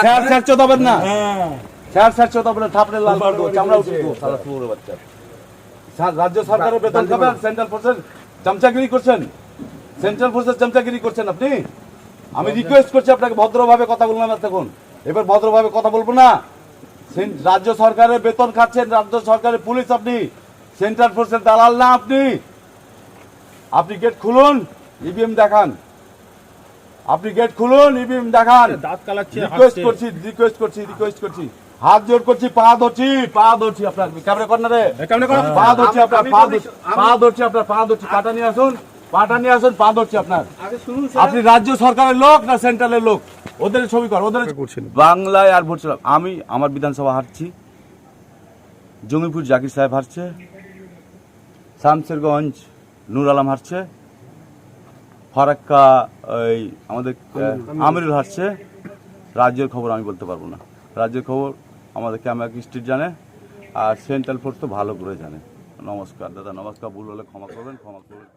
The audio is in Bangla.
স্যার স্যার চোদাবেন না, স্যার স্যার চোদাবেন না, থাপড়ে লাল করে দেবো, চামড়া উঠে দেবো, সারা শুয়োরের বাচ্চা। রাজ্য সরকারের বেতন খাবেন, সেন্ট্রাল ফোর্সের চামচাগিরি করছেন, সেন্ট্রাল ফোর্সের চামচাগিরি করছেন আপনি। আমি রিকোয়েস্ট করছি আপনাকে ভদ্রভাবে কথা বললাম না তখন, এবার ভদ্রভাবে কথা বলবো না। রাজ্য সরকারের বেতন খাচ্ছেন, রাজ্য সরকারের পুলিশ আপনি, সেন্ট্রাল ফোর্সের দালাল না আপনি। আপনি গেট খুলুন, ইভিএম দেখান, আপনি গেট খুলুন, ইভিএম দেখান। দাঁত কালাচ্ছে, রিকোয়েস্ট করছি, হাত জোর করছি, পা ধরছি আপনার ক্যামেরা কর্নারে, পা ধরছি আপনার, পা ধরছি আপনার, পা ধরছি, পাটা নিয়ে আসুন, পাটা নিয়ে আসুন, পা ধরছি আপনার। আপনি রাজ্য সরকারের লোক না সেন্ট্রালের লোক? ওদের ছবি কর, ওদের বাংলায় আর ভোট ছিলাম আমি। আমার বিধানসভা হারছি, জঙ্গিপুর জাকির সাহেব হারছে, শামসেরগঞ্জ নূর আলম হারছে, ফারাক্কা ওই আমাদের আমিরুল হারছে। রাজ্যের খবর আমি বলতে পারবো না, রাজ্যের খবর আমাদের ক্যামেরা স্ট্রিট জানে, আর সেন্ট্রাল ফোর্স তো ভালো করে জানে। নমস্কার দাদা, নমস্কার। ভুল হলে ক্ষমা করবেন, ক্ষমা করবেন।